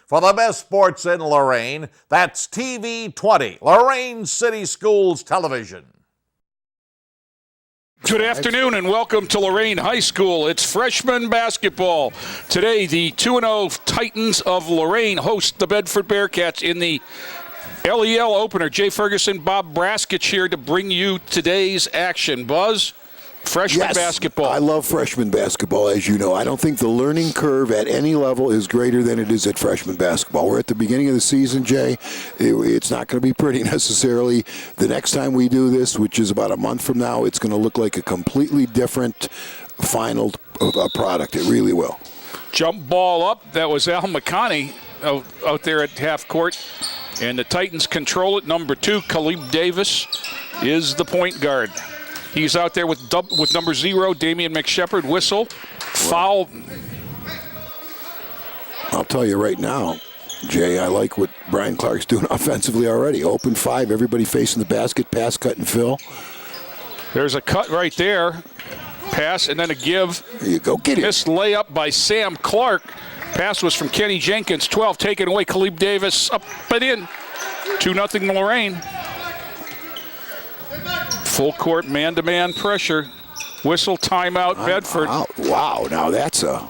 For the best sports in Lorain, that's TV 20, Lorain City Schools Television. Good afternoon and welcome to Lorain High School. It's freshman basketball. Today, the 2-0 Titans of Lorain host the Bedford Bearcats in the LEL opener. Jay Ferguson, Bob Braskich here to bring you today's action. Buzz, freshman basketball. I love freshman basketball, as you know. I don't think the learning curve at any level is greater than it is at freshman basketball. We're at the beginning of the season, Jay. It's not going to be pretty necessarily. The next time we do this, which is about a month from now, it's going to look like a completely different final product. It really will. Jump ball up. That was Al McConney out there at half court. And the Titans control it. Number 2, Caleb Davis, is the point guard. He's out there with number 0, Damian McShepard. Whistle. Foul. I'll tell you right now, Jay, I like what Brian Clark's doing offensively already. Open 5, everybody facing the basket, pass, cut, and fill. There's a cut right there. Pass and then a give. There you go. Get it. Missed layup by Sam Clark. Pass was from Kenny Jenkins. 12 taken away. Caleb Davis up and in. 2-0 Lorain. Full court man-to-man pressure. Whistle, timeout, Bedford. Wow, now that's a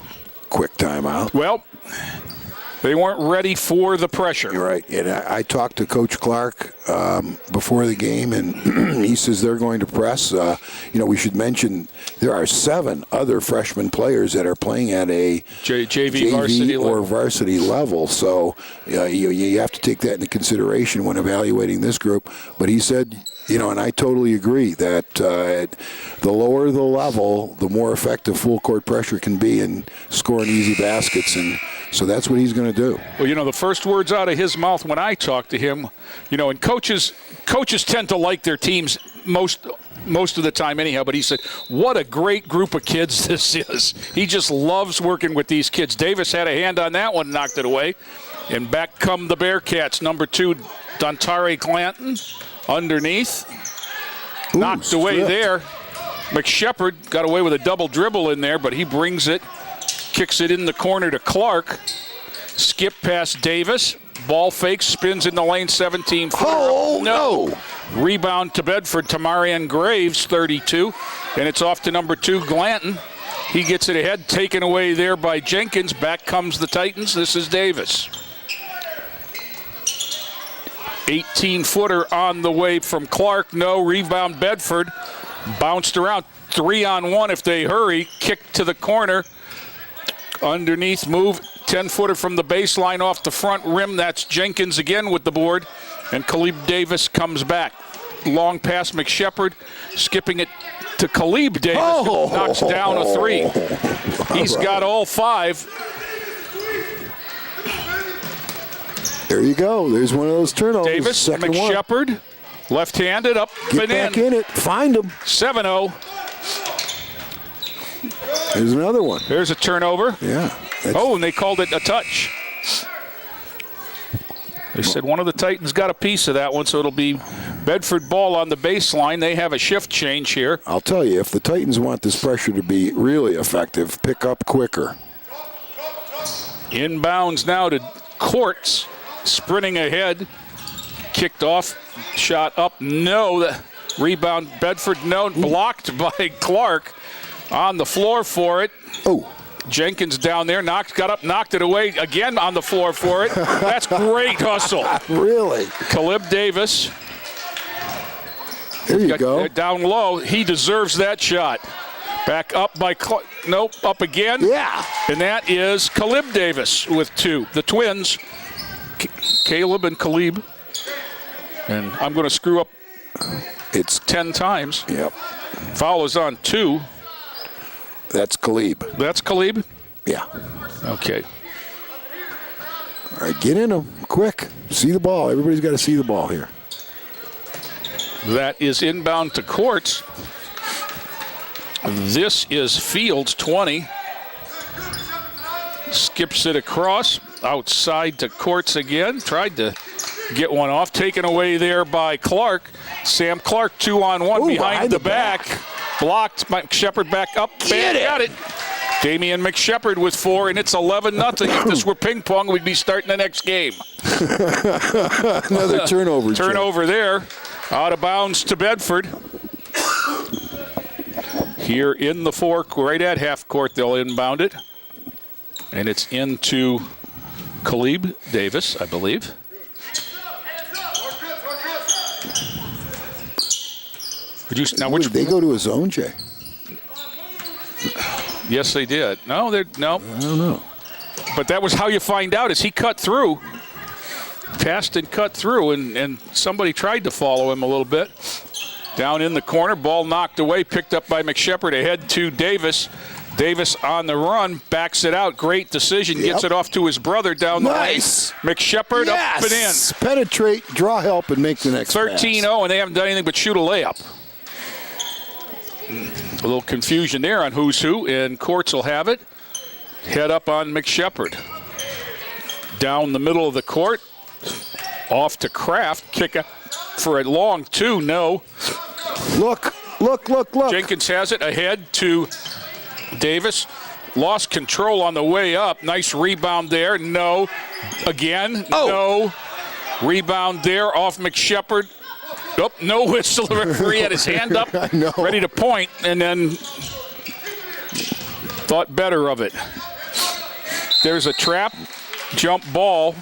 quick timeout. Well, they weren't ready for the pressure. You're right. And I talked to Coach Clark before the game, and he says they're going to press. We should mention there are 7 other freshman players that are playing at a JV varsity or varsity level. So you have to take that into consideration when evaluating this group. But he said, and I totally agree that the lower the level, the more effective full court pressure can be in scoring easy baskets. And so that's what he's going to do. Well, the first words out of his mouth when I talked to him, and coaches tend to like their teams most of the time anyhow, but he said, what a great group of kids this is. He just loves working with these kids. Davis had a hand on that one, knocked it away. And back come the Bearcats. Number 2, Dontare Clanton, underneath. Knocked away there. McShepard got away with a double dribble in there, but he brings it. Kicks it in the corner to Clark. Skip past Davis. Ball fake, spins in the lane, 17. Oh, no. Rebound to Bedford, Tamarian Graves, 32. And it's off to number 2, Glanton. He gets it ahead, taken away there by Jenkins. Back comes the Titans. This is Davis. 18-footer on the way from Clark. No, rebound Bedford. Bounced around. 3-on-1 if they hurry. Kick to the corner. Underneath move, 10-footer from the baseline off the front rim. That's Jenkins again with the board. And Caleb Davis comes back. Long pass, McShepard skipping it to Caleb Davis. Who knocks down a 3. He's got all 5. There you go. There's one of those turnovers. Davis, McShepard, left-handed, up Get and back in it. Find him. 7-0. There's another one. There's a turnover. Yeah. And they called it a touch. They said one of the Titans got a piece of that one, so it'll be Bedford ball on the baseline. They have a shift change here. I'll tell you, if the Titans want this pressure to be really effective, pick up quicker. Inbounds now to Courts, sprinting ahead. Kicked off, shot up, no. The rebound, Bedford, no. Blocked by Clark. On the floor for it. Oh. Jenkins down there, got up, knocked it away again on the floor for it. That's great hustle. Really? Caleb Davis. There you go. Down low. He deserves that shot. Back up by nope, up again. Yeah. And that is Caleb Davis with 2. The twins, Caleb and Caleb. And I'm going to screw up. It's 10 times. Yep. Foul is on 2. That's Caleb. That's Caleb? Yeah. Okay. All right, get in them quick. See the ball. Everybody's got to see the ball here. That is inbound to Courts. This is Fields, 20. Skips it across, outside to Courts again. Tried to get one off. Taken away there by Clark. Sam Clark, 2-on-1 behind the back. Blocked. McShepard back up. Got it. Damian McShepard with 4, and it's 11-0. If this were ping pong, we'd be starting the next game. Another turnover. Turnover there. Out of bounds to Bedford. Here in the fork, right at half court, they'll inbound it. And it's into Caleb Davis, I believe. They go to a zone, Jay? Yes, they did. No. I don't know. But that was how you find out, is he cut through. Passed and cut through, and somebody tried to follow him a little bit. Down in the corner, ball knocked away, picked up by McShepard, ahead to Davis. Davis on the run, backs it out. Great decision, gets it off to his brother down the lane. McShepard up and in. Penetrate, draw help, and make the next 13-0, and they haven't done anything but shoot a layup. A little confusion there on who's who, and Courts will have it. Head up on McShepard. Down the middle of the court. Off to Kraft. Kick up for a long 2. No. Look. Jenkins has it ahead to Davis. Lost control on the way up. Nice rebound there. No. Again. No. Rebound there off McShepard. Nope, no whistle. The referee had his hand up, ready to point, and then thought better of it. There's a trap, jump ball.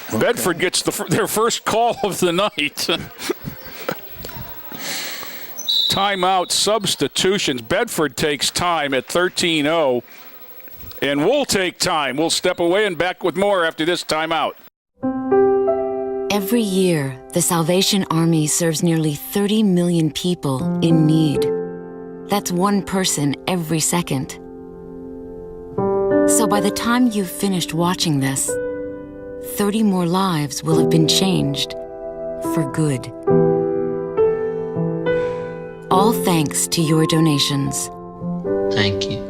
Okay. Bedford gets their first call of the night. Timeout substitutions. Bedford takes time at 13-0, and we'll take time. We'll step away and back with more after this timeout. Every year, the Salvation Army serves nearly 30 million people in need. That's one person every second. So by the time you've finished watching this, 30 more lives will have been changed for good. All thanks to your donations. Thank you.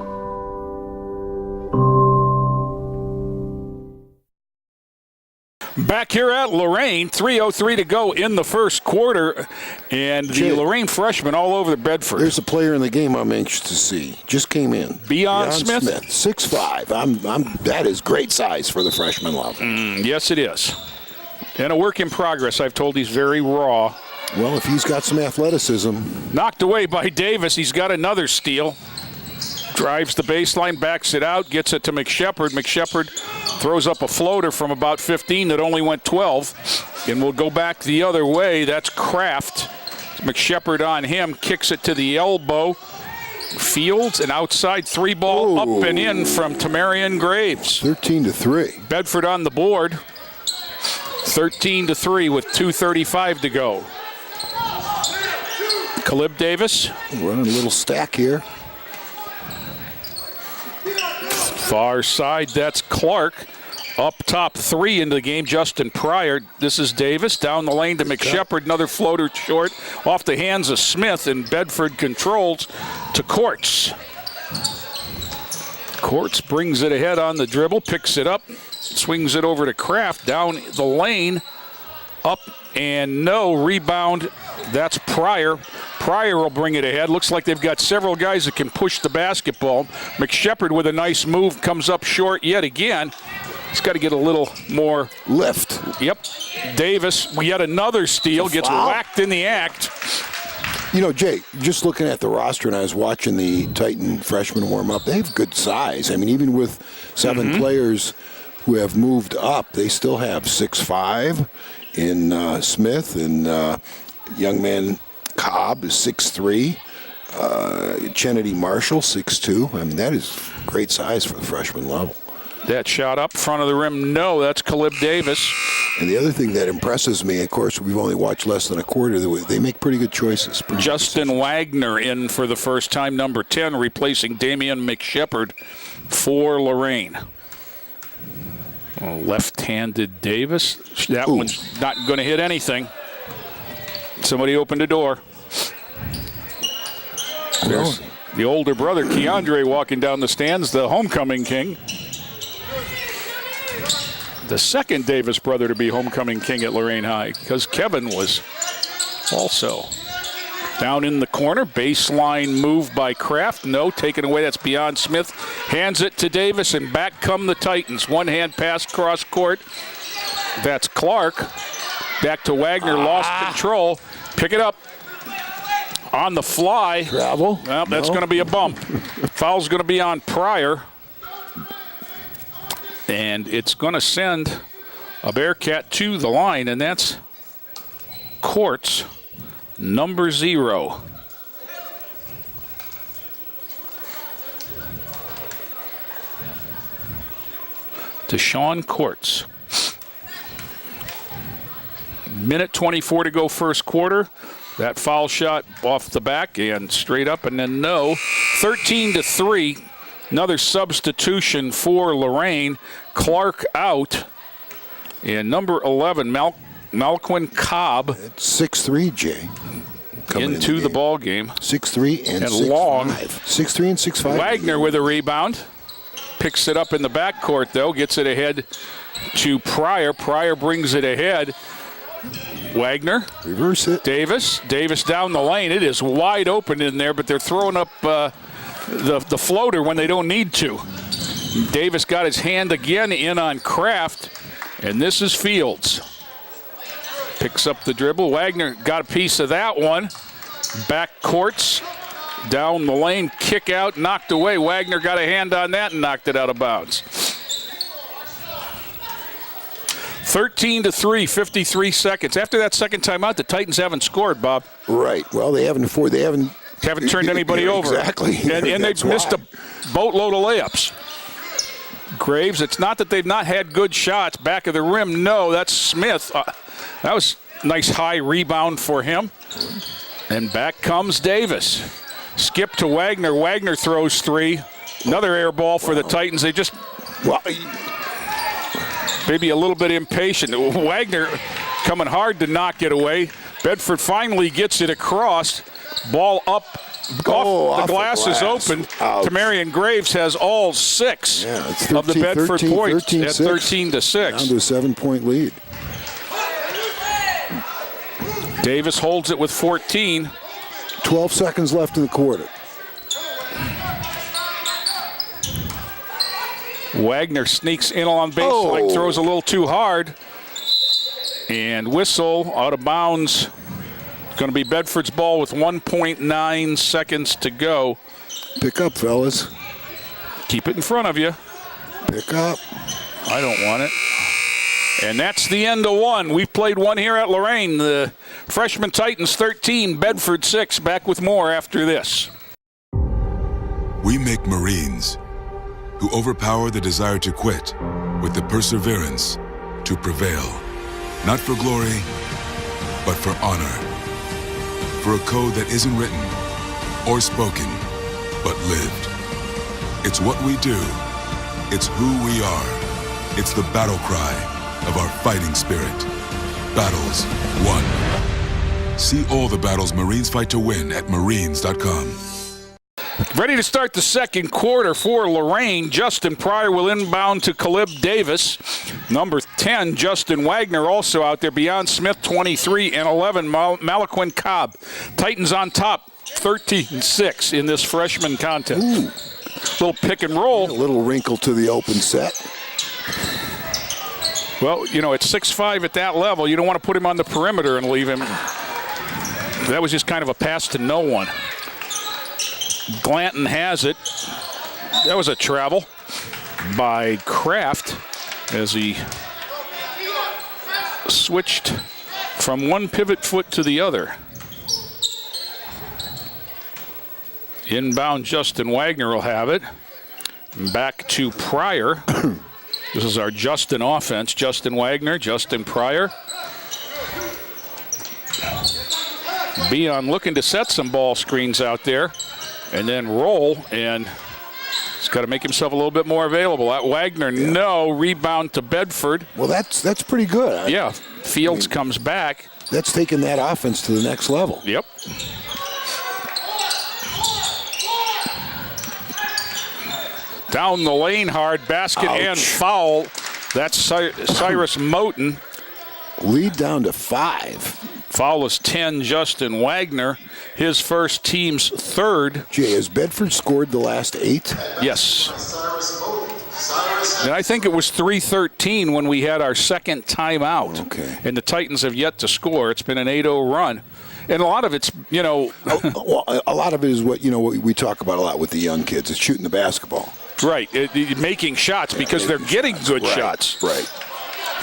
Back here at Lorain, 3:03 to go in the first quarter, and the Lorain freshmen all over the Bedford. There's a player in the game I'm anxious to see. Just came in. Beyond Smith? 6'5". That is great size for the freshman level. Yes, it is. And a work in progress. I've told he's very raw. Well, if he's got some athleticism. Knocked away by Davis. He's got another steal. Drives the baseline, backs it out, gets it to McShepard. McShepard throws up a floater from about 15 that only went 12. And we'll go back the other way. That's Kraft. McShepard on him, kicks it to the elbow. Fields, an outside 3-ball up and in from Tamarian Graves. 13-3. Bedford on the board. 13-3 with 2:35 to go. Caleb Davis. Running a little stack here. Far side, that's Clark. Up top 3 into the game, Justin Pryor. This is Davis. Down the lane to McShepard. Another floater short. Off the hands of Smith, and Bedford controls to Courts. Courts brings it ahead on the dribble, picks it up, swings it over to Kraft. Down the lane, up and no. Rebound, that's Pryor. Pryor will bring it ahead. Looks like they've got several guys that can push the basketball. McShepard with a nice move comes up short yet again. He's got to get a little more lift. Yep. Davis, yet another steal, gets whacked in the act. You know, Jay, just looking at the roster, and I was watching the Titan freshmen warm up, they have good size. I mean, even with 7 players who have moved up, they still have 6'5" in Smith, and young man Cobb is 6'3". Kennedy Marshall, 6'2". I mean, that is great size for the freshman level. That shot up front of the rim, no, that's Caleb Davis. And the other thing that impresses me, of course, we've only watched less than a quarter, they make pretty good choices. Justin Wagner in for the first time, number 10, replacing Damian McShepard for Lorain. Left-handed Davis. That one's not going to hit anything. Somebody opened the door. There's the older brother, Keandre, walking down the stands, the homecoming king. The second Davis brother to be homecoming king at Lorain High, because Kevin was also. Down in the corner, baseline move by Kraft. No, taken away. That's beyond Smith. Hands it to Davis, and back come the Titans. One-hand pass cross court. That's Clark. Back to Wagner, lost control. Pick it up on the fly. Travel. Well, that's going to be a bump. Foul's going to be on Pryor. And it's going to send a Bearcat to the line, and that's Courts, number 0. Deshaun Courts. Minute 24 to go first quarter. That foul shot off the back and straight up, and then no. 13-3. Another substitution for Lorain. Clark out. And number 11, Malquin Cobb. 6'3", Jay. Into the ball game. 6'3" and 6'5". Long. 6'3" and 6'5". Wagner with a rebound. Picks it up in the backcourt, though. Gets it ahead to Pryor. Pryor brings it ahead. Wagner. Reverse it. Davis down the lane. It is wide open in there, but they're throwing up the floater when they don't need to. Davis got his hand again in on Kraft, and this is Fields. Picks up the dribble. Wagner got a piece of that one. Back courts, down the lane, kick out, knocked away. Wagner got a hand on that and knocked it out of bounds. 13-3, 53 seconds. After that second timeout, the Titans haven't scored, Bob. Right. Well, they haven't turned anybody over. Exactly. And they've missed a boatload of layups. Graves, it's not that they've not had good shots. Back of the rim, no, that's Smith. That was a nice high rebound for him. And back comes Davis. Skip to Wagner. Wagner throws 3. Another air ball for the Titans. They just maybe a little bit impatient. Wagner coming hard to knock it away. Bedford finally gets it across. Ball up. Off the glass is open. Tamarian Graves has all 6 of the Bedford points at 13-6. Down to a 7-point lead. Davis holds it with 14. 12 seconds left in the quarter. Wagner sneaks in on baseline, throws a little too hard. And whistle out of bounds. Going to be Bedford's ball with 1.9 seconds to go. Pick up, fellas. Keep it in front of you. Pick up. I don't want it. And that's the end of one. We've played one here at Lorain. The Freshmen Titans 13, Bedford 6. Back with more after this. We make Marines who overpower the desire to quit with the perseverance to prevail. Not for glory, but for honor. For a code that isn't written or spoken, but lived. It's what we do. It's who we are. It's the battle cry of our fighting spirit. Battles won. See all the battles Marines fight to win at marines.com. Ready to start the second quarter for Lorain. Justin Pryor will inbound to Caleb Davis. Number 10, Justin Wagner, also out there. Beyond Smith, 23 and 11. Malaquin Cobb. Titans on top, 13-6 in this freshman contest. Little pick and roll. A little wrinkle to the open set. Well, you know, at 6'5" at that level, you don't want to put him on the perimeter and leave him. That was just kind of a pass to no one. Glanton has it. That was a travel by Kraft as he switched from one pivot foot to the other. Inbound, Justin Wagner will have it. Back to Pryor. This is our Justin offense. Justin Wagner, Justin Pryor. Beon looking to set some ball screens out there and then roll, and he's got to make himself a little bit more available. At Wagner, no. Rebound to Bedford. Well, that's pretty good. Yeah. Fields comes back. That's taking that offense to the next level. Yep. Down the lane hard, basket and foul. That's Cyrus Moten. Lead down to 5. Foul is 10, Justin Wagner. His first, team's third. Jay, has Bedford scored the last 8? Yes. And I think it was 3-13 when we had our second timeout. Okay. And the Titans have yet to score. It's been an 8-0 run. And a lot of it's, you know. Well, a lot of it is what we talk about a lot with the young kids. It's shooting the basketball. Right. Making shots because they're getting good shots. Right.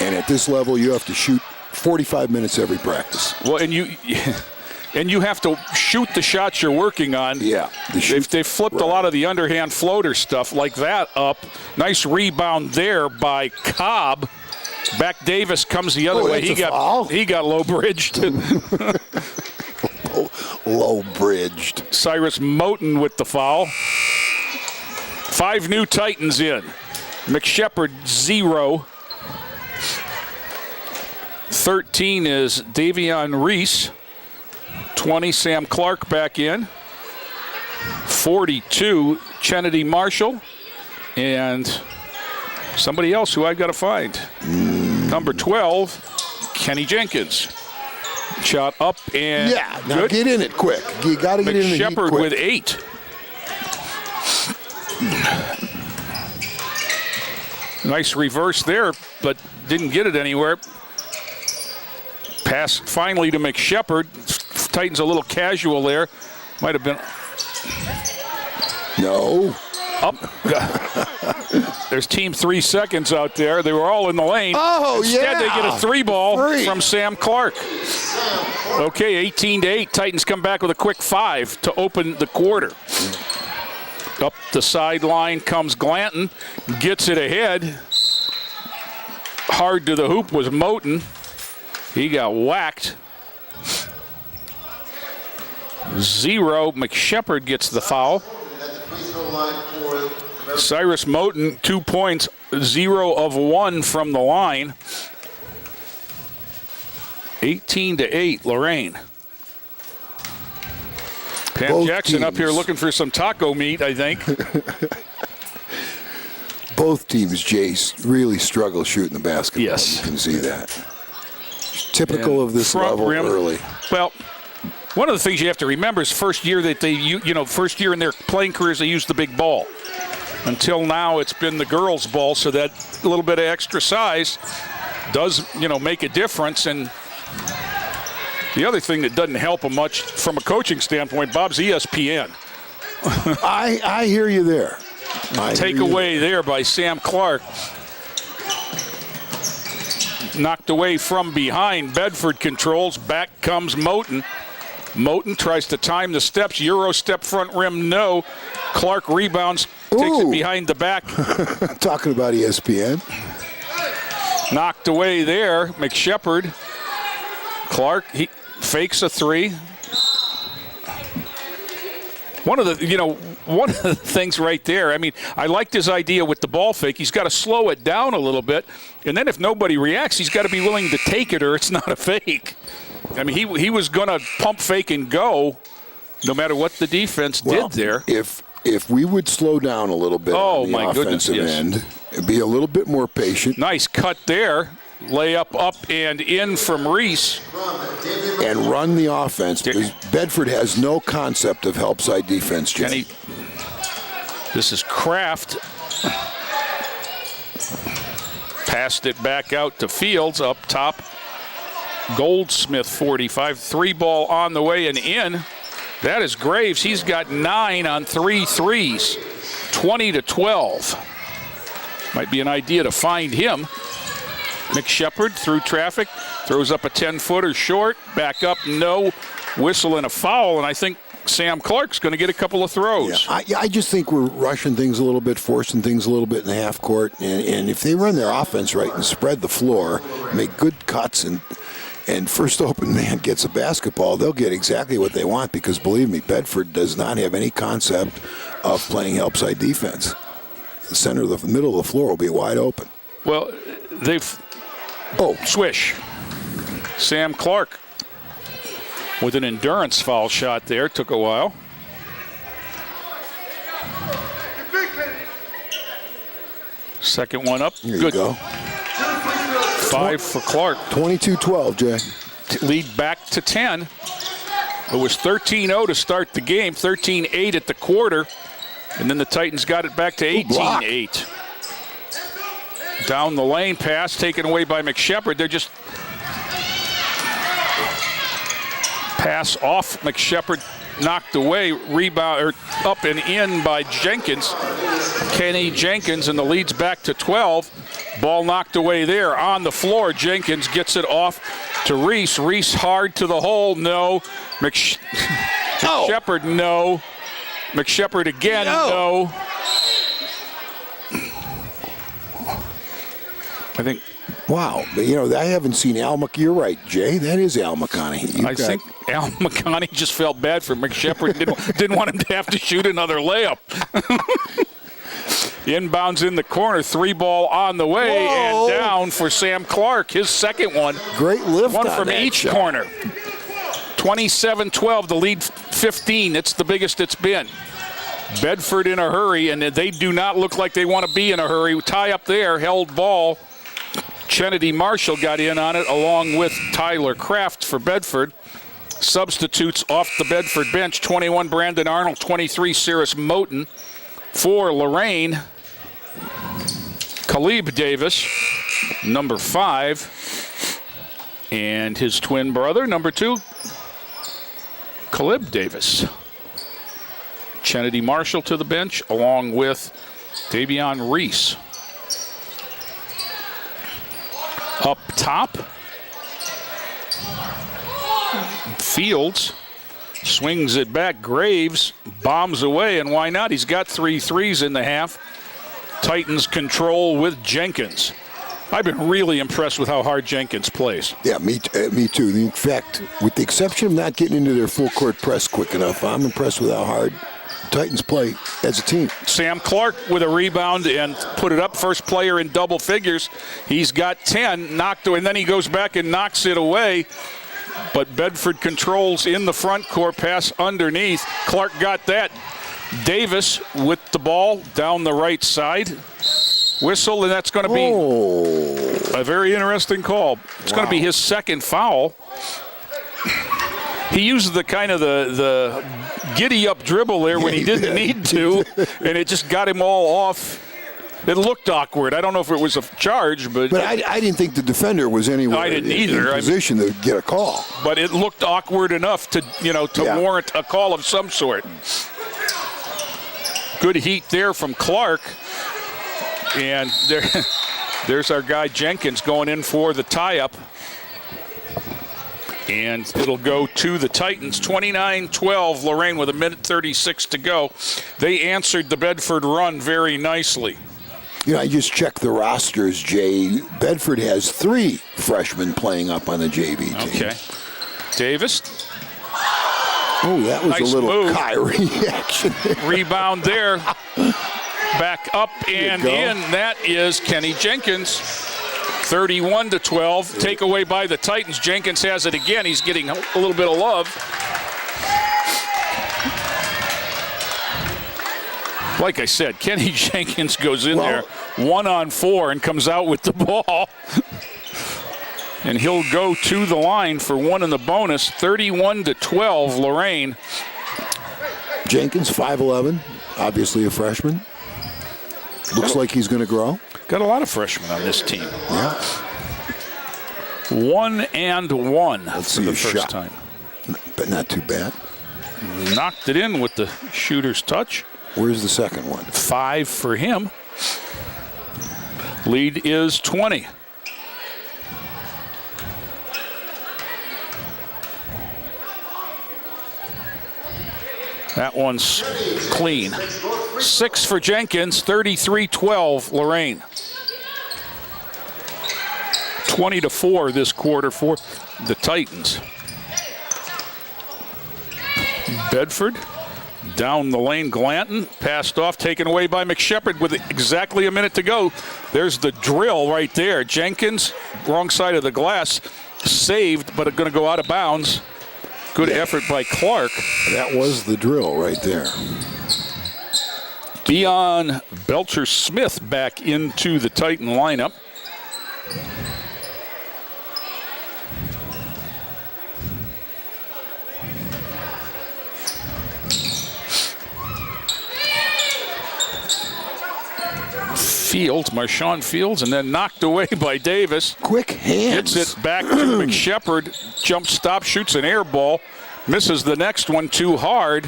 And at this level, you have to shoot 45 minutes every practice. Well, and you have to shoot the shots you're working on. Yeah. They've flipped a lot of the underhand floater stuff like that up. Nice rebound there by Cobb. Back Davis comes the other way. He got low bridged. Low bridged. Cyrus Moten with the foul. 5 new Titans in. McShepard 0. 13 is Davion Reese. 20, Sam Clark back in. 42, Kennedy Marshall. And somebody else who I've got to find. Number 12, Kenny Jenkins. Shot up and now good. Get in it quick. You got to get in the heat quick. McShepard with 8. Nice reverse there, but didn't get it anywhere. Pass finally to McShepard. Titans a little casual there. Might have been. No. Up. There's team 3 seconds out there. They were all in the lane. Oh, Instead, they get a 3-ball Free. from Sam Clark. Okay, 18-8. Titans come back with a quick 5 to open the quarter. Up the sideline comes Glanton. Gets it ahead. Hard to the hoop was Moten. He got whacked. 0. McShepard gets the foul. Cyrus Moten, 2 points, 0 of 1 from the line. 18-8, Lorain. Pam Both Jackson teams. up here looking for some taco meat, I think. Both teams, Jace, really struggle shooting the basketball. Yes. You can see that. Typical of this Front level rim. early. Well, one of the things you have to remember is first year that they, first year in their playing careers, they used the big ball. Until now, it's been the girls' ball, so that a little bit of extra size does, make a difference. And the other thing that doesn't help them much from a coaching standpoint, Bob's ESPN. I hear you there. Takeaway there by Sam Clark. Knocked away from behind. Bedford controls. Back comes Moten. Moten tries to time the steps. Euro step front rim, no. Clark rebounds, takes it behind the back. Talking about ESPN. Knocked away there. McShepard. Clark, he fakes a 3. One of the things right there, I liked his idea with the ball fake. He's got to slow it down a little bit. And then if nobody reacts, he's got to be willing to take it or it's not a fake. He was going to pump fake and go no matter what the defense did there. If we would slow down a little bit on the offensive end, be a little bit more patient. Nice cut there. Layup up and in from Reese. And run the offense because Bedford has no concept of help side defense, Jenny. This is Kraft. Passed it back out to Fields up top. Goldsmith 45. 3-ball on the way and in. That is Graves. He's got 9 on 3 threes. 20-12. Might be an idea to find him. McShepard through traffic, throws up a 10-footer short, back up, no, whistle and a foul, and I think Sam Clark's going to get a couple of throws. Yeah, I just think we're rushing things a little bit, forcing things a little bit in the half court, and if they run their offense right and spread the floor, make good cuts, and first open man gets a basketball, they'll get exactly what they want because, believe me, Bedford does not have any concept of playing help side defense. The middle of the floor will be wide open. Well, they've... swish. Sam Clark with an endurance foul shot there. Took a while. Second one up. There Good. You go. 5 for Clark. 22-12, Jay. lead back to 10. It was 13-0 to start the game, 13-8 at the quarter, and then the Titans got it back to 18-8. Down the lane pass taken away by McShepard. They're just pass off McShepard, knocked away, rebound or up and in by Jenkins. Kenny Jenkins, and the lead's back to 12. Ball knocked away there on the floor. Jenkins gets it off to Reese. Reese hard to the hole. No. McShepard, no. McShepard again, no. I think. Wow. I haven't seen Al McConaughey. You're right, Jay. That is Al McConaughey. I think Al McConaughey just felt bad for McShepard. didn't want him to have to shoot another layup. Inbounds in the corner. 3-ball on the way. Whoa. And down for Sam Clark. His second one. Great lift. One from each corner. 27-12. The lead 15. It's the biggest it's been. Bedford in a hurry, and they do not look like they want to be in a hurry. Tie up there. Held ball. Kennedy Marshall got in on it along with Tyler Kraft for Bedford. Substitutes off the Bedford bench. 21 Brandon Arnold, 23 Cirrus Moten. For Lorain, Caleb Davis, number 5, and his twin brother, number 2, Caleb Davis. Kennedy Marshall to the bench along with Davion Reese. Up top, Fields swings it back. Graves bombs away, and why not? He's got 3 threes in the half. Titans control with Jenkins. I've been really impressed with how hard Jenkins plays. Yeah, me too. In fact, with the exception of not getting into their full court press quick enough, I'm impressed with how hard Titans play as a team. Sam Clark with a rebound and put it up. First player in double figures. He's got 10, knocked away, and then he goes back and knocks it away. But Bedford controls in the front court, pass underneath. Clark got that. Davis with the ball down the right side. Whistle, and that's going to be a very interesting call. It's going to be his second foul. He used the kind of the giddy-up dribble there when he didn't need to, and it just got him all off. It looked awkward. I don't know if it was a charge, but I didn't think the defender was anywhere I didn't either. in position to get a call. But it looked awkward enough to warrant a call of some sort. Good heat there from Clark. And there's our guy Jenkins going in for the tie-up. And it'll go to the Titans. 29-12, Lorain with 1:36 to go. They answered the Bedford run very nicely. I just checked the rosters, Jay. Bedford has 3 freshmen playing up on the JV team. Okay. Davis. Oh, that was Nice a little move. Kyrie action. Rebound there. Back up and in. That is Kenny Jenkins. 31-12. Takeaway by the Titans. Jenkins has it again. He's getting a little bit of love. Like I said, Kenny Jenkins goes in there 1-on-4 and comes out with the ball. And he'll go to the line for one in the bonus. 31-12, Lorain. Jenkins, 5'11", obviously a freshman. Looks like he's going to grow. Got a lot of freshmen on this team. Yeah. 1-and-1 Let's for see the a first shot. time. But not too bad. Knocked it in with the shooter's touch. Where's the second one? 5 for him. Lead is 20. That one's clean. 6 for Jenkins, 33-12, Lorain. 20-4 this quarter for the Titans. Bedford down the lane. Glanton passed off, taken away by McShepard with exactly a minute to go. There's the drill right there. Jenkins, wrong side of the glass, saved, but going to go out of bounds. Good effort by Clark. That was the drill right there. Dion Belcher-Smith back into the Titan lineup. Marshawn Fields, and then knocked away by Davis. Quick hands. Hits it back to McShepard. Jump stop, shoots an air ball. Misses the next one too hard.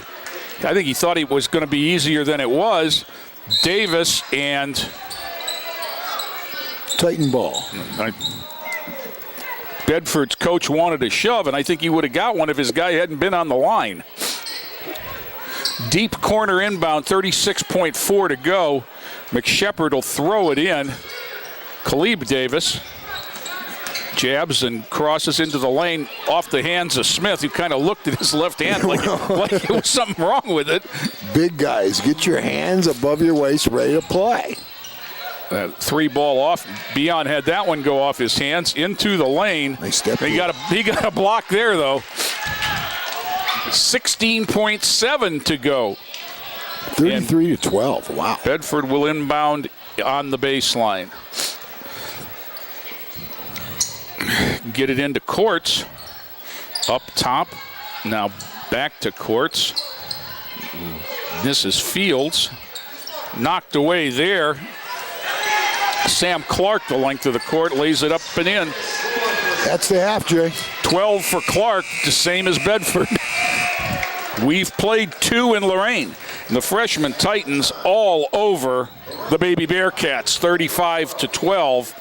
I think he thought it was going to be easier than it was. Davis and Titan ball. Bedford's coach wanted a shove, and I think he would have got one if his guy hadn't been on the line. Deep corner inbound, 36.4 to go. McShepard will throw it in. Caleb Davis jabs and crosses into the lane off the hands of Smith, who kind of looked at his left hand like it was something wrong with it. Big guys, get your hands above your waist, ready to play. Three ball off. Beion had that one go off his hands into the lane. He got a block there, though. 16.7 to go. 33 to 12. Wow. Bedford will inbound on the baseline. Get it into Courts. Up top. Now back to Courts. This is Fields. Knocked away there. Sam Clark, the length of the court, lays it up and in. That's the half, Jay. 12 for Clark, the same as Bedford. We've played 2 in Lorain. The Freshmen Titans all over the Baby Bearcats, 35 to 12.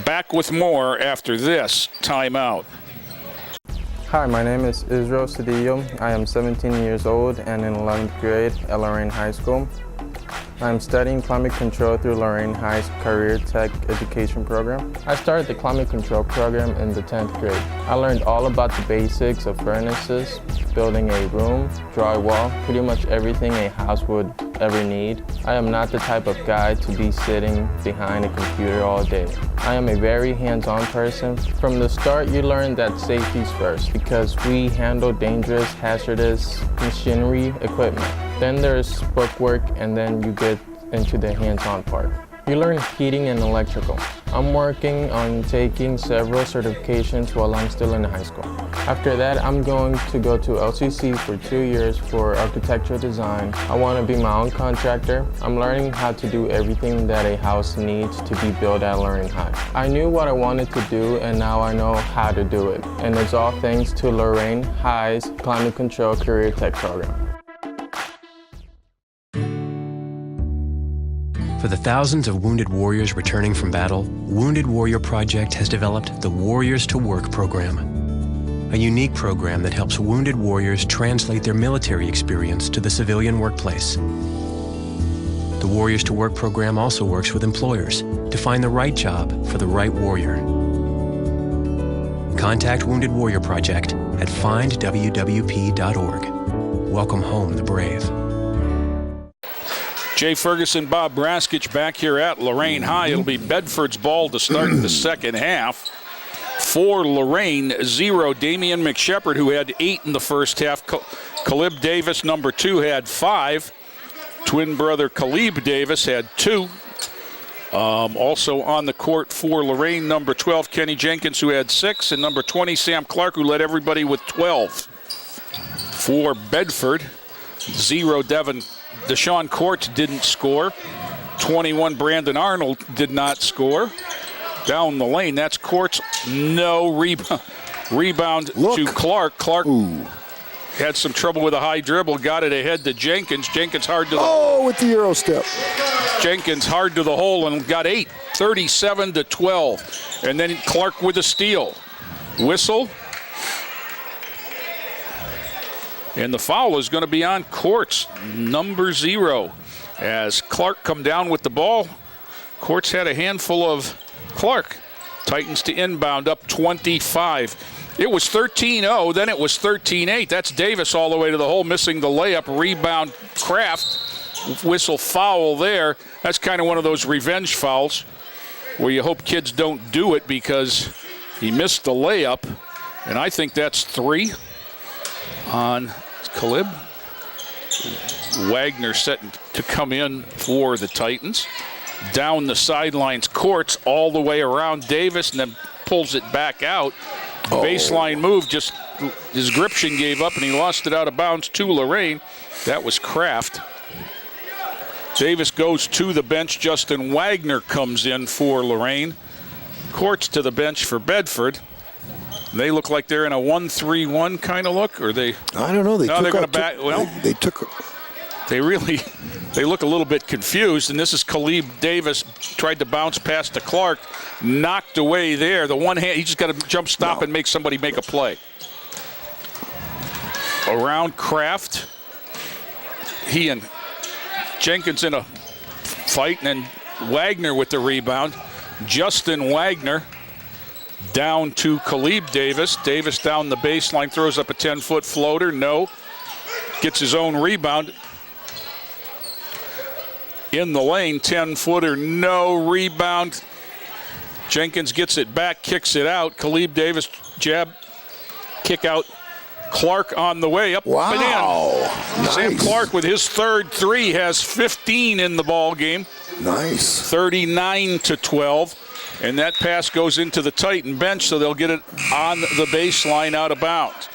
Back with more after this timeout. Hi, my name is Israel Cedillo. I am 17 years old and in 11th grade at Lorain High School. I'm studying climate control through Lorain High's Career Tech Education program. I started the climate control program in the 10th grade. I learned all about the basics of furnaces, building a room, drywall, pretty much everything a house would ever need. I am not the type of guy to be sitting behind a computer all day. I am a very hands-on person. From the start, you learn that safety's first because we handle dangerous, hazardous machinery equipment. Then there's bookwork, and then you get into the hands-on part. You learn heating and electrical. I'm working on taking several certifications while I'm still in high school. After that, I'm going to go to LCC for 2 years for architectural design. I want to be my own contractor. I'm learning how to do everything that a house needs to be built at Lorain High. I knew what I wanted to do, and now I know how to do it. And it's all thanks to Lorain High's Climate Control Career Tech program. For the thousands of wounded warriors returning from battle, Wounded Warrior Project has developed the Warriors to Work program, a unique program that helps wounded warriors translate their military experience to the civilian workplace. The Warriors to Work program also works with employers to find the right job for the right warrior. Contact Wounded Warrior Project at findwwp.org. Welcome home the brave. Jay Ferguson, Bob Braskich back here at Lorain High. It'll be Bedford's ball to start the second half. For Lorain, 0. Damian McShepard, who had 8 in the first half. Caleb Davis, number 2, had 5. Twin brother Caleb Davis had 2. Also on the court for Lorain, number 12, Kenny Jenkins, who had 6. And number 20, Sam Clark, who led everybody with 12. For Bedford, 0. Deshaun Courts didn't score. 21, Brandon Arnold did not score. Down the lane, that's Courts. No rebound to Clark. Clark had some trouble with a high dribble, got it ahead to Jenkins. Jenkins hard to the with the Euro step. Jenkins hard to the hole and got 8, 37 to 12. And then Clark with a steal. Whistle. And the foul is going to be on Courts, number 0. As Clark come down with the ball, Courts had a handful of Clark. Titans to inbound, up 25. It was 13-0, then it was 13-8. That's Davis all the way to the hole, missing the layup. Rebound, Kraft. Whistle foul there. That's kind of one of those revenge fouls where you hope kids don't do it because he missed the layup. And I think that's 3 on Caleb. Wagner set to come in for the Titans. Down the sidelines, Courts all the way around Davis and then pulls it back out. Baseline move, just his gription gave up and he lost it out of bounds to Lorain. That was Kraft. Davis goes to the bench. Justin Wagner comes in for Lorain. Courts to the bench for Bedford. They look like they're in a 1-3-1 kind of look, or they? I don't know. They no, took they're going to out, back. Well, they took. They look a little bit confused, and this is Khalib Davis, tried to bounce past to Clark, knocked away there. The one hand, he just got to jump stop and make somebody make a play. Around Kraft, he and Jenkins in a fight, and then Wagner with the rebound. Justin Wagner down to Khalib Davis. Davis down the baseline, throws up a 10-foot floater, no. Gets his own rebound. In the lane, 10-footer, no rebound. Jenkins gets it back, kicks it out. Khalib Davis, jab, kick out. Clark on the way, up and in. Nice. Sam Clark with his third three has 15 in the ball game. Nice. 39-12. And that pass goes into the Titan bench, so they'll get it on the baseline out of bounds.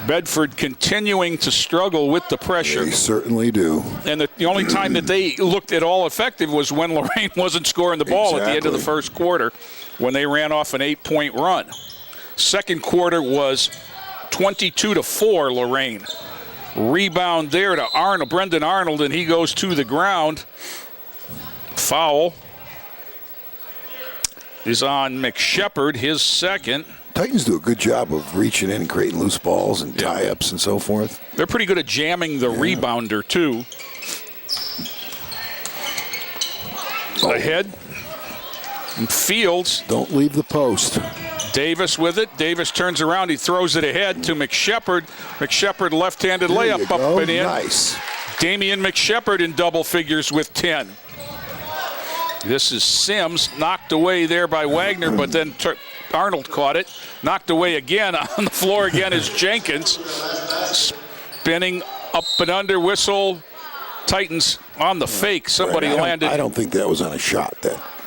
Bedford continuing to struggle with the pressure. They certainly do. And the only time that they looked at all effective was when Lorain wasn't scoring the ball at the end of the first quarter, when they ran off an 8-point run. Second quarter was 22-4 Lorain. Rebound there to Arnold, Brendan Arnold, and he goes to the ground. Foul is on McShepard, his second. Titans do a good job of reaching in and creating loose balls and tie-ups and so forth. They're pretty good at jamming the rebounder, too. Ahead. And Fields. Don't leave the post. Davis with it. Davis turns around. He throws it ahead to McShepard. McShepard left-handed layup up and in. Nice. Damian McShepard in double figures with 10. This is Sims, knocked away there by Wagner, but then Arnold caught it. Knocked away again. On the floor again is Jenkins. Spinning up and under, whistle. Titans on the fake. Somebody landed. I don't think that was on a shot.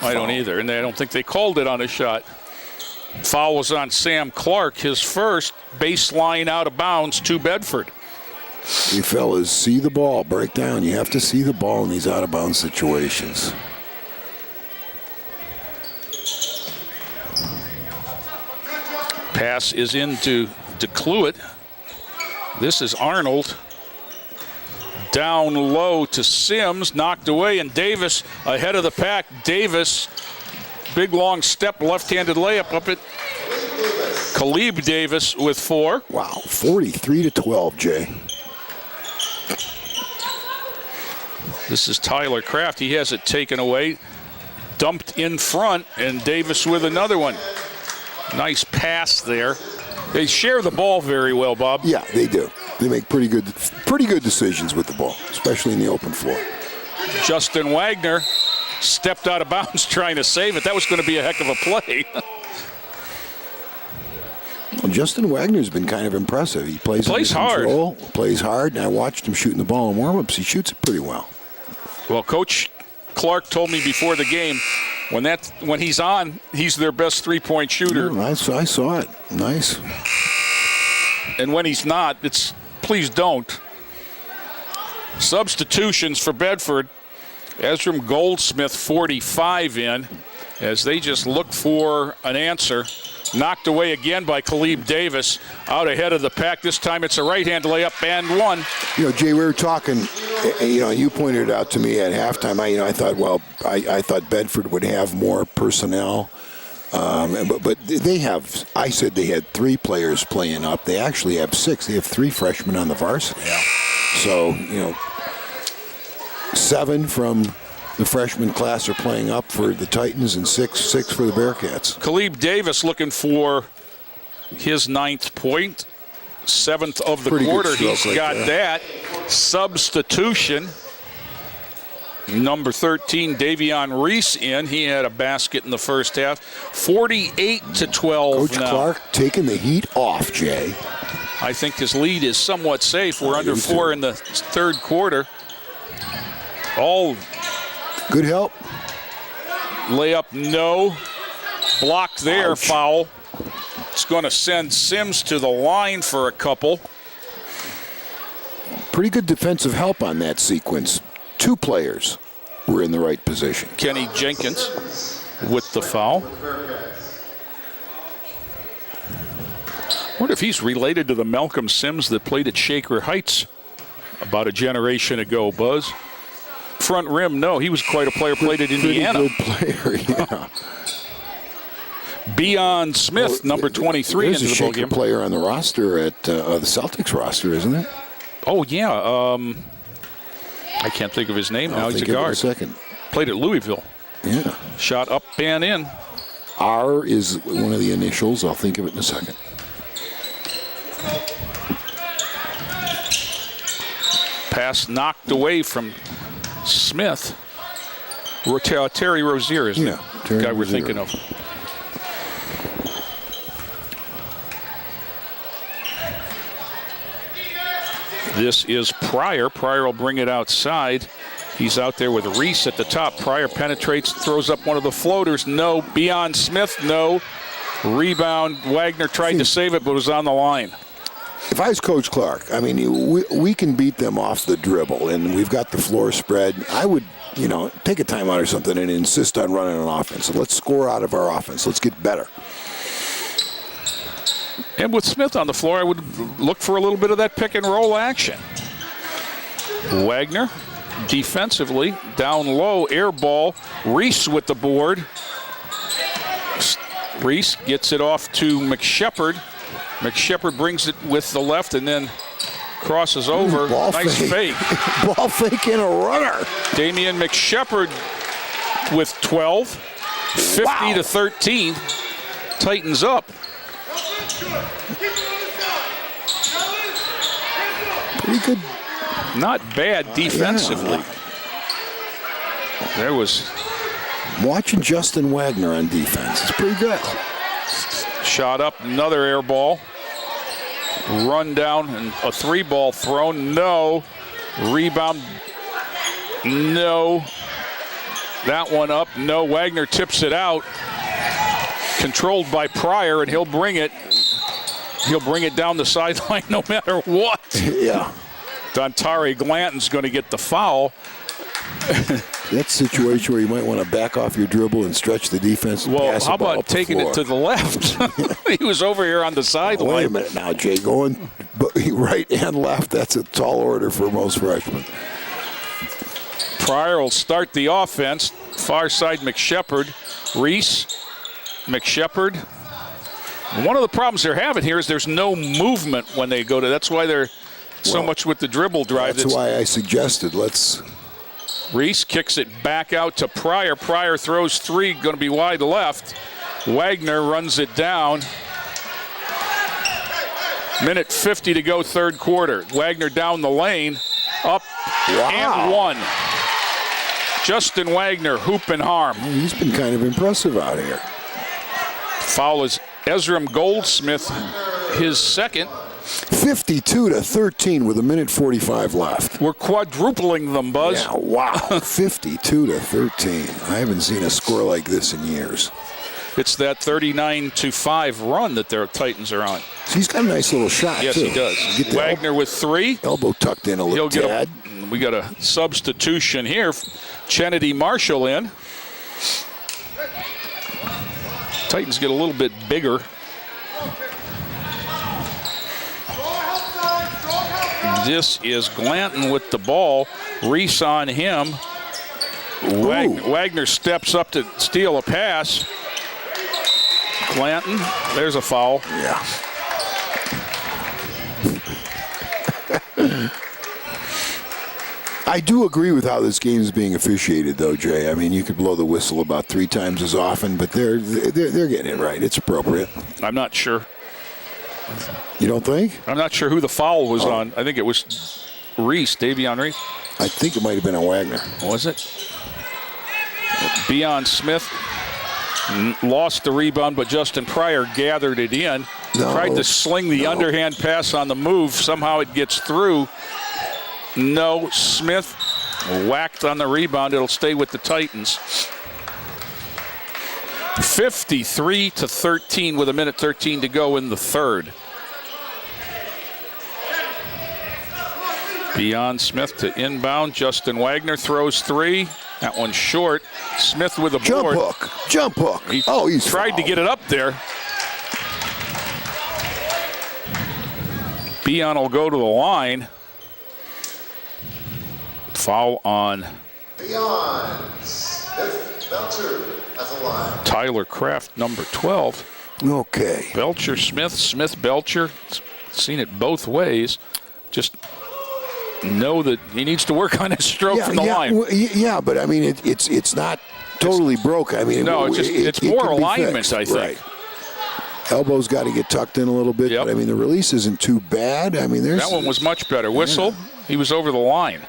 I don't either, and I don't think they called it on a shot. Foul was on Sam Clark, his first, baseline out of bounds to Bedford. You fellas, see the ball, break down. You have to see the ball in these out of bounds situations. Pass is into DeCluett. This is Arnold. Down low to Sims, knocked away, and Davis ahead of the pack. Davis, big long step, left-handed layup up at Khalib Davis with 4. Wow, 43-12, Jay. This is Tyler Kraft. He has it taken away, dumped in front, and Davis with another one. Nice pass there. They share the ball very well, Bob. Yeah, they do. They make pretty good decisions with the ball, especially in the open floor. Justin Wagner stepped out of bounds trying to save it. That was going to be a heck of a play. Well, Justin Wagner's been kind of impressive. He plays hard. Control, plays hard, and I watched him shooting the ball in warm-ups. He shoots it pretty well. Well, Coach Clark told me before the game, when he's on, he's their best three-point shooter. Yeah, I saw it. Nice. And when he's not, it's please don't. Substitutions for Bedford. Ezram Goldsmith, 45 in, as they just look for an answer. Knocked away again by Khalib Davis, out ahead of the pack. This time it's a right-hand layup and one. You know, Jay, we were talking, you pointed it out to me at halftime. I thought Bedford would have more personnel. But they have, I said they had 3 players playing up. They actually have 6. They have 3 freshmen on the varsity. Yeah. So, 7 from the freshman class are playing up for the Titans and 6 for the Bearcats. Khalib Davis looking for his 9th point, 7th of the quarter. He's got that. Substitution. Number 13, Davion Reese in. He had a basket in the first half. 48-12 Coach now. Clark taking the heat off, Jay. I think his lead is somewhat safe. We're under 4 in the third quarter. All good help. Layup, no. Blocked there, Ouch. Foul. It's going to send Sims to the line for a couple. Pretty good defensive help on that sequence. 2 players. we're in the right position. Kenny Jenkins with the foul. I wonder if he's related to the Malcolm Sims that played at Shaker Heights about a generation ago, Buzz. Front rim, no, he was quite a player, played at Indiana. Pretty good player, yeah. Beyond Smith, number 23 into the ball Shaker game. player on the roster at the Celtics roster, isn't there? Oh, yeah. I can't think of his name now. He's a guard. Second. Played at Louisville. Yeah. Shot up and in. R is one of the initials. I'll think of it in a second. Pass knocked away from Smith. Terry Rozier is the guy we're thinking of. This is Pryor. Pryor will bring it outside. He's out there with Reese at the top. Pryor penetrates, throws up one of the floaters. No. Beyond Smith, no. Rebound. Wagner tried to save it, but was on the line. If I was Coach Clark, I mean, we can beat them off the dribble, and we've got the floor spread. I would, take a timeout or something and insist on running an offense. So let's score out of our offense. Let's get better. And with Smith on the floor, I would look for a little bit of that pick and roll action. Wagner defensively, down low, air ball. Reese with the board. Reese gets it off to McShepard. McShepard brings it with the left and then crosses over. Nice fake. Ball fake and a runner. Damian McShepard with 12. 50 to 13. Titans up. Pretty good. Not bad defensively. There was. I'm watching Justin Wagner on defense. It's pretty good. Shot up, another air ball. Run down and a 3-ball thrown. No. Rebound. No. That one up. No. Wagner tips it out. Controlled by Pryor, and he'll bring it. He'll bring it down the sideline no matter what. Yeah. Dontari Glanton's going to get the foul. That's a situation where you might want to back off your dribble and stretch the defense. Well, how about taking it to the left? He was over here on the sideline. Wait a minute now, Jay. Going right and left, that's a tall order for most freshmen. Pryor will start the offense. Far side, McShepard. Reese, McShepard. One of the problems they're having here is there's no movement when they go to. That's why they're so much with the dribble drive. That's why I suggested let's. Reese kicks it back out to Pryor. Pryor throws 3, going to be wide left. Wagner runs it down. Minute 50 to go, third quarter. Wagner down the lane, up and one. Justin Wagner, hoop and harm. He's been kind of impressive out here. Foul is Ezram Goldsmith, his second. 52 to 13 with a minute 45 left. We're quadrupling them, Buzz. Yeah, wow. 52 to 13. I haven't seen a score like this in years. It's that 39-5 run that their Titans are on. So he's got a nice little shot, yes, too. He does. Wagner with 3. Elbow tucked in a little tad. We got a substitution here. Kennedy Marshall in. Titans get a little bit bigger. This is Glanton with the ball. Reese on him. Wagner steps up to steal a pass. Glanton, there's a foul. Yeah. I do agree with how this game is being officiated, though, Jay. I mean, you could blow the whistle about 3 times as often, but they're getting it right. It's appropriate. I'm not sure. You don't think? I'm not sure who the foul was on. I think it was Reese, Davion Reese. I think it might have been on Wagner. Was it? Beyond Smith lost the rebound, but Justin Pryor gathered it in. Tried to sling the underhand pass on the move. Somehow it gets through. No, Smith whacked on the rebound. It'll stay with the Titans. 53 to 13 with a minute 13 to go in the third. Beyond Smith to inbound. Justin Wagner throws 3. That one's short. Smith with a Jump board. hook. Jump hook. He's tried to get it up there. Beon will go to the line. Foul on Tyler Kraft, number 12. Okay. Belcher, Smith, Belcher. Seen it both ways. Just know that he needs to work on his stroke from the line. But I mean, it's not totally broke. I mean, no, it's more alignment, I think. Right. Elbow's got to get tucked in a little bit, but I mean, the release isn't too bad. I mean, that one was much better. Whistle, he was over the line.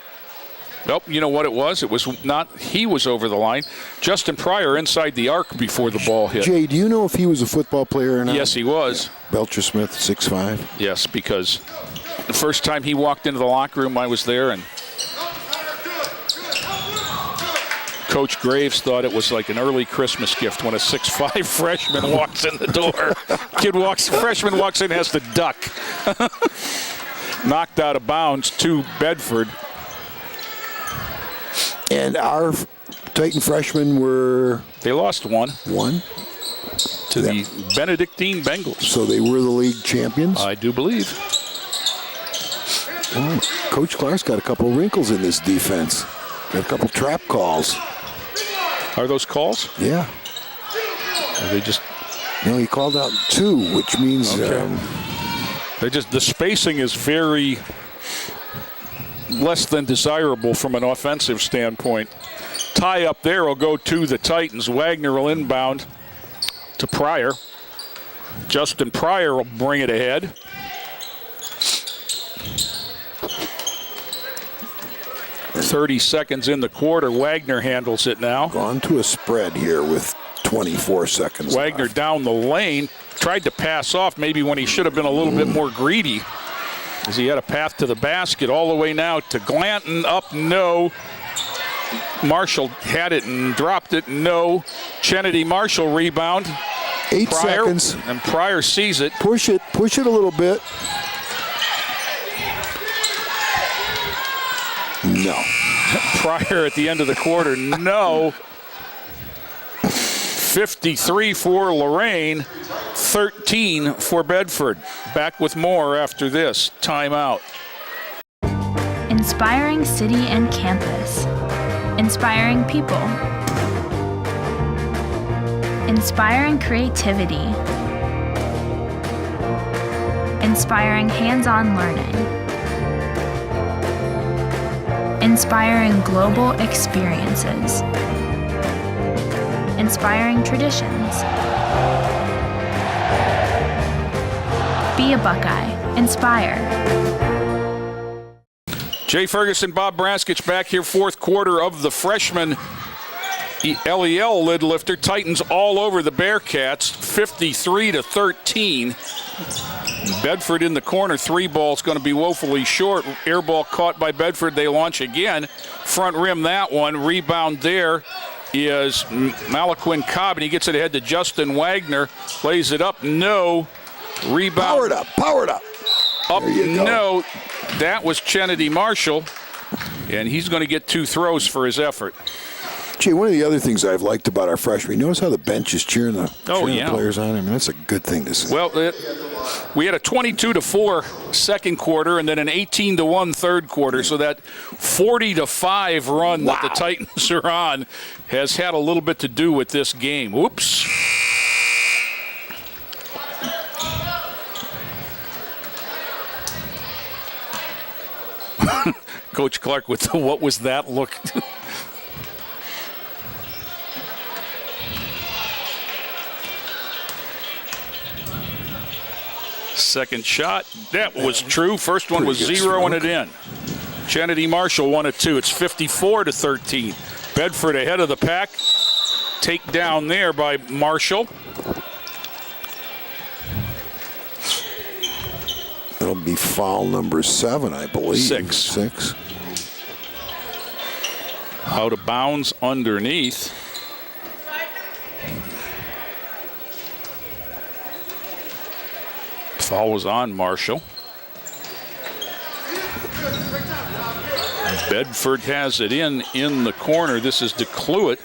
Nope, you know what it was? It was not he was over the line. Justin Pryor inside the arc before the ball hit. Jay, do you know if he was a football player or not? Yes, he was. Belcher Smith, 6'5". Yes, because the first time he walked into the locker room, I was there, and Coach Graves thought it was like an early Christmas gift when a 6'5" freshman walks in the door. Freshman walks in, has to duck. Knocked out of bounds to Bedford. And our Titan freshmen were... They lost one. To the Benedictine Bengals. So they were the league champions? I do believe. Oh, Coach Clark's got a couple of wrinkles in this defense. Got a couple trap calls. Are those calls? Yeah. Are they just... No, he called out 2, which means... the spacing is very... less than desirable from an offensive standpoint. Tie up there will go to the Titans. Wagner will inbound to Pryor. Justin Pryor will bring it ahead. .30 seconds in the quarter. Wagner handles it now. Gone to a spread here with 24 seconds Wagner left. Down the lane. Tried to pass off maybe when he should have been a little bit more greedy, as he had a path to the basket. All the way now to Glanton. Up, no. Marshall had it and dropped it, no. Kennedy Marshall rebound. 8 Pryor, seconds. and Pryor sees it. Push it a little bit. No. Pryor at the end of the quarter, no. 53 for Lorain, 13 for Bedford. Back with more after this timeout. Inspiring city and campus. Inspiring people. Inspiring creativity. Inspiring hands-on learning. Inspiring global experiences. Inspiring traditions. Be a Buckeye. Inspire. Jay Ferguson, Bob Braskich back here, fourth quarter of the freshman LEL lid lifter. Titans all over the Bearcats, 53-13. Bedford in the corner, 3 ball's going to be woefully short. Air ball caught by Bedford, they launch again. Front rim that one, rebound there is Malaquin Cobb, and he gets it ahead to Justin Wagner. Lays it up, no. Rebound. Powered up. Up, no. That was Kennedy Marshall, and he's going to get 2 throws for his effort. Gee, one of the other things I've liked about our freshmen, you notice how the bench is cheering the players on? I mean, that's a good thing to see. Well, we had a 22-4 second quarter and then an 18-1 third quarter, so that 40-5 run that the Titans are on has had a little bit to do with this game. Whoops. Coach Clark with the, what was that look? Second shot, that was true. First one was zeroing it in. Kennedy Marshall 1 of 2. It's 54-13. Bedford ahead of the pack. Take down there by Marshall. That'll be foul number 7, I believe. 6. Out of bounds underneath. Foul was on Marshall. Bedford has it in the corner. This is DeCluett.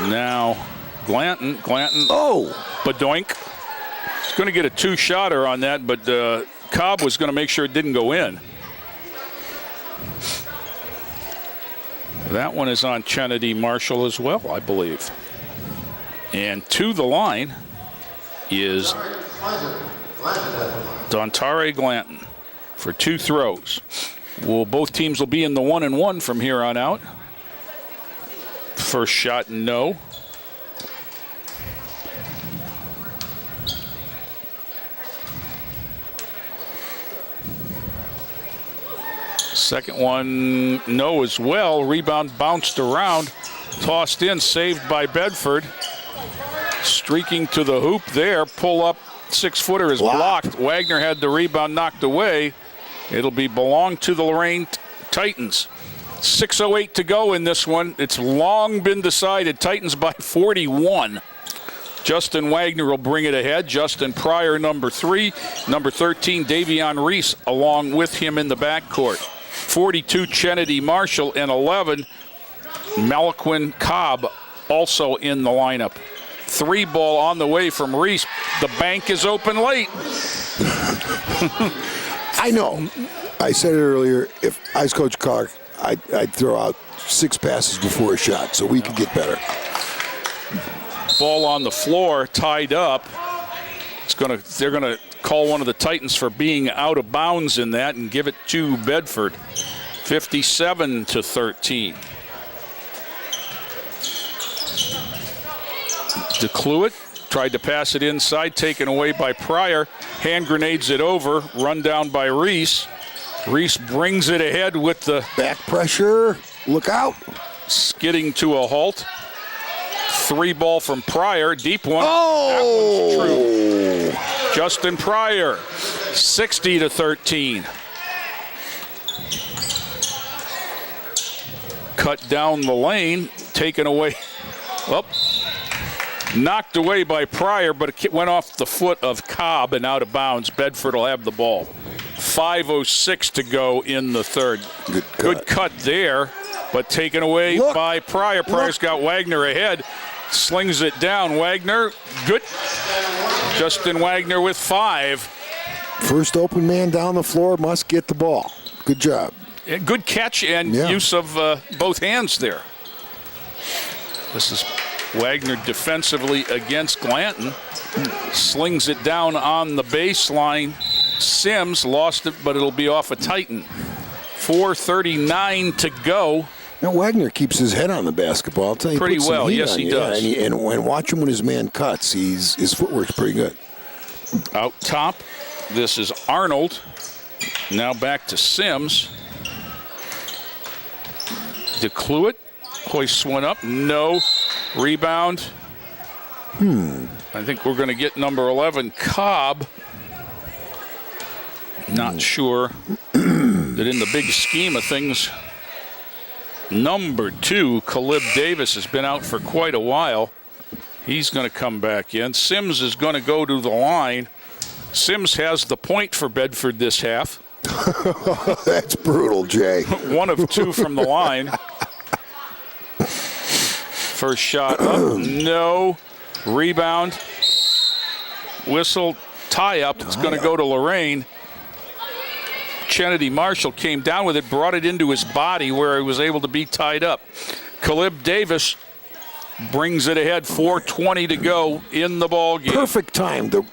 Now Glanton. Oh! Badoink. He's going to get a two-shotter on that, but Cobb was going to make sure it didn't go in. That one is on Kennedy Marshall as well, I believe. And to the line is Dontare Glanton for 2 throws. Both teams will be in the 1-and-1 from here on out. First shot, no. Second one, no as well. Rebound bounced around, tossed in, saved by Bedford. Streaking to the hoop there, pull up, 6-footer is blocked. Wagner had the rebound knocked away. It'll belong to the Lorain Titans. 6:08 to go in this one. It's long been decided. Titans by 41. Justin Wagner will bring it ahead. Justin Pryor, number 3. Number 13, Davion Reese, along with him in the backcourt. 42, Kennedy Marshall, and 11, Malaquin Cobb, also in the lineup. 3 ball on the way from Reese. The bank is open late. I know. I said it earlier. If I was Coach Clark, I'd throw out 6 passes before a shot so we could get better. Ball on the floor, tied up. They're gonna call one of the Titans for being out of bounds in that and give it to Bedford. 57-13. DeCluett tried to pass it inside, taken away by Pryor. Hand grenades it over, run down by Reese. Reese brings it ahead with the back pressure. Look out. Skidding to a halt. 3 ball from Pryor, deep one. Oh! That one's true. Justin Pryor, 60-13. Cut down the lane, taken away. Knocked away by Pryor, but it went off the foot of Cobb and out of bounds. Bedford will have the ball. 5:06 to go in the third. Good cut there, but taken away by Pryor. Pryor's got Wagner ahead. Slings it down. Wagner, good. Justin Wagner with 5. First open man down the floor must get the ball. Good job. Good catch and use of both hands there. This is Wagner defensively against Glanton. Slings it down on the baseline. Sims lost it, but it'll be off a Titan. 4:39 to go. Now Wagner keeps his head on the basketball. I'll tell you, pretty well. Yes, he does. And watch him when his man cuts. His footwork's pretty good. Out top, this is Arnold. Now back to Sims. DeCluett hoists one up. No. Rebound. I think we're going to get number 11, Cobb. Not sure that in the big scheme of things, number 2, Caleb Davis, has been out for quite a while. He's going to come back in. Sims is going to go to the line. Sims has the point for Bedford this half. That's brutal, Jay. 1 of 2 from the line. First shot up, no. Rebound. Whistle, tie up. It's going to go to Lorain. Kennedy Marshall came down with it, brought it into his body where he was able to be tied up. Caleb Davis brings it ahead, 4:20 to go in the ball game. Perfect time to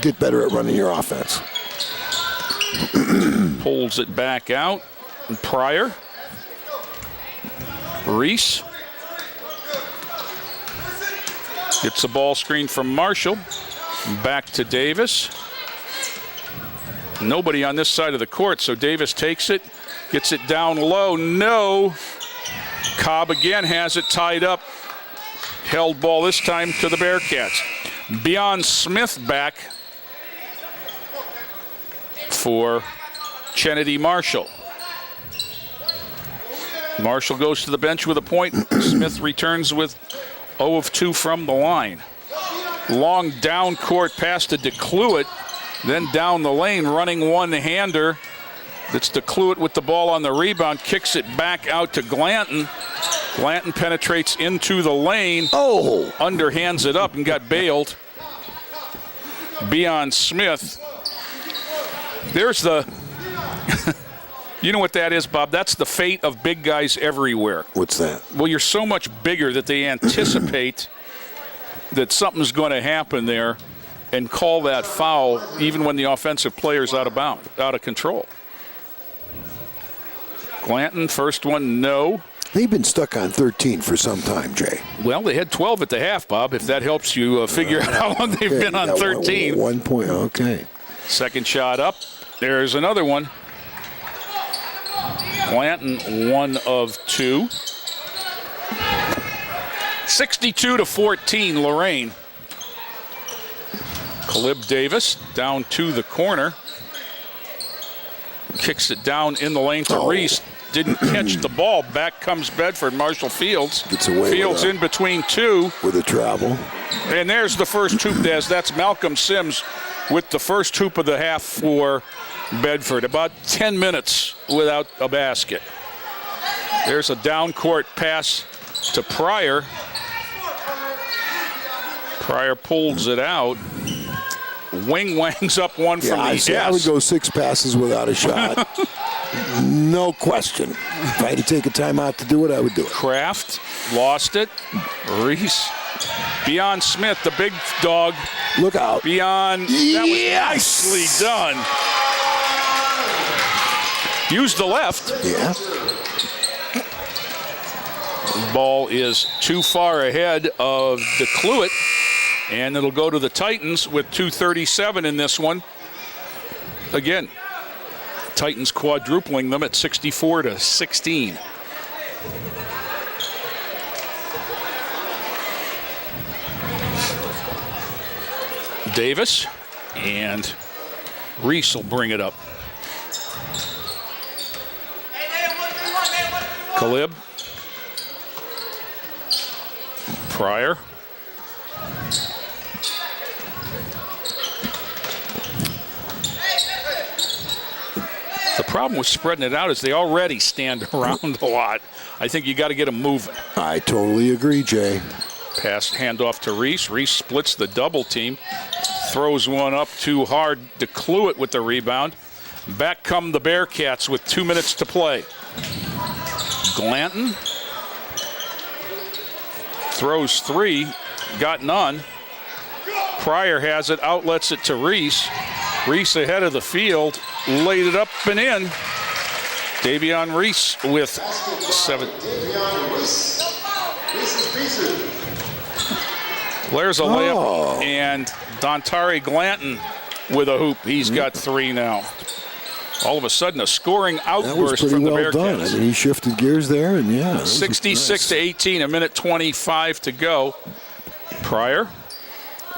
get better at running your offense. Pulls it back out. And Pryor. Reese. Gets the ball screen from Marshall. Back to Davis. Nobody on this side of the court, so Davis takes it, gets it down low. No. Cobb again has it tied up. Held ball this time to the Bearcats. Beyond Smith back for Kennedy Marshall. Marshall goes to the bench with a point. Smith returns with 0 of 2 from the line. Long down court pass to DeCluett. Then down the lane, running one-hander. It's DeCluett with the ball on the rebound, kicks it back out to Glanton. Glanton penetrates into the lane. Oh! Underhands it up and got bailed. Beyond Smith. There's the... You know what that is, Bob? That's the fate of big guys everywhere. What's that? Well, you're so much bigger that they anticipate that something's going to happen there and call that foul even when the offensive player's out of bounds, out of control. Glanton, first one, no. They've been stuck on 13 for some time, Jay. Well, they had 12 at the half, Bob, if that helps you figure out how long they've been on 13. 1 point, okay. Second shot up. There's another one. Glanton, 1 of 2. 62-14, Lorain. Caleb Davis down to the corner. Kicks it down in the lane to Reese. Didn't catch the ball. Back comes Bedford. Marshall Fields. Gets away Fields in between two. With a travel. And there's the first hoop, Des. That's Malcolm Sims with the first hoop of the half for Bedford. About 10 minutes without a basket. There's a down court pass to Pryor. Pryor pulls it out. Wing-wangs up one from the S. I would go 6 passes without a shot. No question. If I had to take a timeout to do it, I would do it. Kraft lost it. Reese. Beyond Smith, the big dog. Look out. Beyond. That was nicely done. Use the left. Yeah. Ball is too far ahead of DeCluett, and it'll go to the Titans with 2:37 in this one. Again, Titans quadrupling them at 64-16. Davis and Reese will bring it up. Caleb. Pryor. The problem with spreading it out is they already stand around a lot. I think you got to get them moving. I totally agree, Jay. Pass handoff to Reese. Reese splits the double team. Throws one up too hard. DeCluett with the rebound. Back come the Bearcats with 2 minutes to play. Glanton throws 3, got none. Pryor has it, outlets it to Reese. Reese ahead of the field, laid it up and in. Davion Reese with 7. There's a layup, and Dontari Glanton with a hoop. He's got 3 now. All of a sudden, a scoring outburst from the Bearcats. Done. I mean, he shifted gears there, and 66-18, a minute 25 to go. Pryor.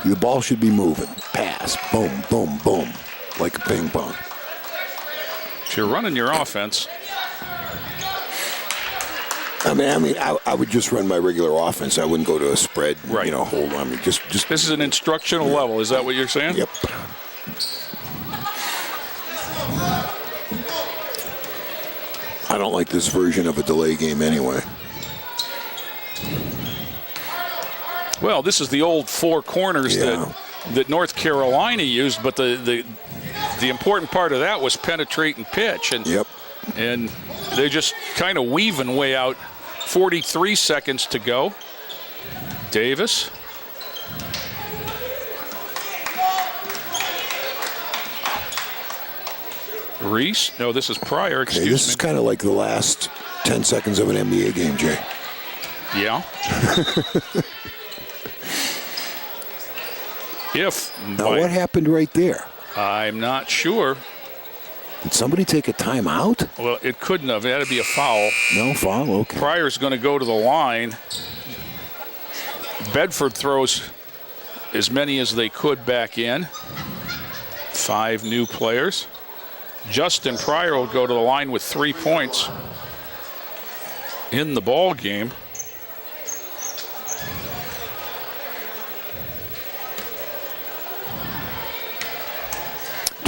The ball should be moving. Pass. Boom, boom, boom. Like a ping pong. If you're running your offense. I mean, I would just run my regular offense. I wouldn't go to a spread. Right. Hold on. Just. This is an instructional level. Is that what you're saying? Yep. I don't like this version of a delay game anyway. Well, this is the old 4 corners that North Carolina used, but the important part of that was penetrate and pitch. And, and they're just kind of weaving way out. 43 seconds to go. Davis. Reese. No, this is Pryor. Excuse me. This is kind of like the last 10 seconds of an NBA game, Jay. Yeah. Now, what happened right there? I'm not sure. Did somebody take a timeout? Well, it couldn't have. It had to be a foul. No foul, okay. Pryor's going to go to the line. Bedford throws as many as they could back in. 5 new players. Justin Pryor will go to the line with 3 points in the ball game.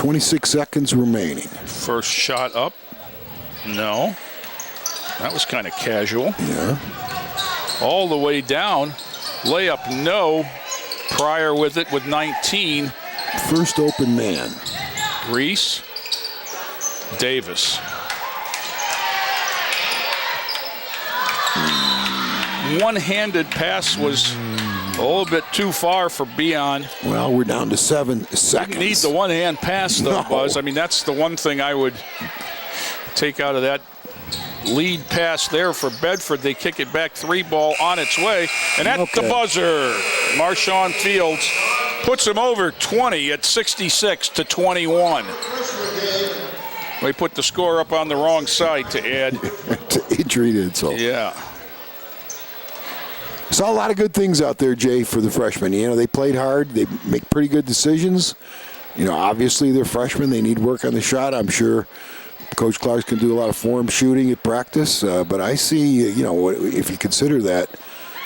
26 seconds remaining. First shot up. No. That was kind of casual. Yeah. All the way down. Layup, no. Pryor with it with 19. First open man. Reese. Davis. One-handed pass was a little bit too far for Beon. Well, we're down to 7 seconds. Didn't need the one-hand pass, though, No. Buzz. I mean, that's the one thing I would take out of that lead pass there for Bedford. They kick it back, 3-ball on its way. And at the buzzer, Marshawn Fields puts him over 20 at 66-21. We put the score up on the wrong side to add. To injury insult. Yeah. Saw a lot of good things out there, Jay, for the freshmen. You know, they played hard. They make pretty good decisions. You know, obviously they're freshmen. They need work on the shot. I'm sure Coach Clark can do a lot of form shooting at practice. But I see, you know, if you consider that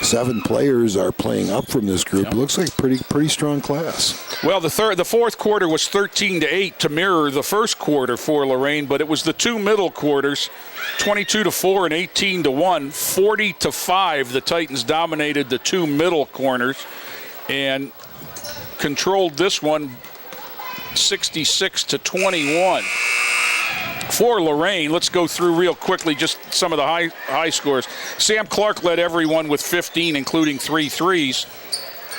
7 players are playing up from this group, it looks like pretty strong class. Well, the fourth quarter was 13-8 to mirror the first quarter for Lorain, but it was the 2 middle quarters, 22-4 and 18-1, 40-5. The Titans dominated the 2 middle corners and controlled this one 66-21. For Lorain, let's go through real quickly just some of the high scores. Sam Clark led everyone with 15, including 3 threes.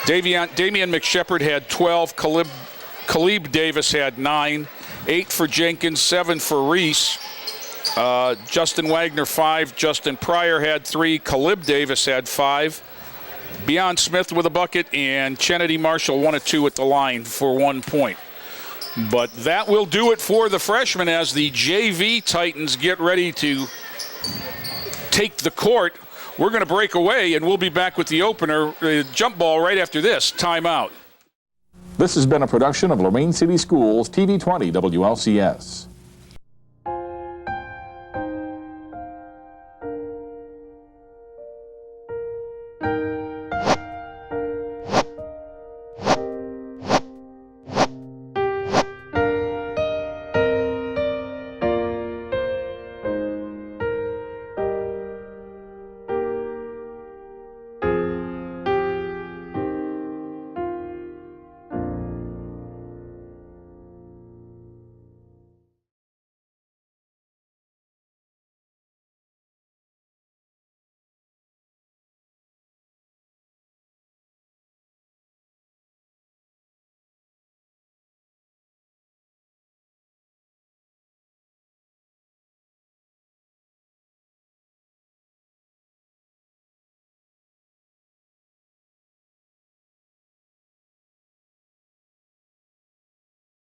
Damian McShepard had 12. Khalib Davis had 9. 8 for Jenkins, 7 for Reese. Justin Wagner, 5. Justin Pryor had 3. Khalib Davis had 5. Beon Smith with a bucket, and Kennedy Marshall 1 of 2 at the line for 1 point. But that will do it for the freshmen as the JV Titans get ready to take the court. We're going to break away, and we'll be back with the opener jump ball right after this timeout. This has been a production of Lorain City Schools TV 20 WLCS.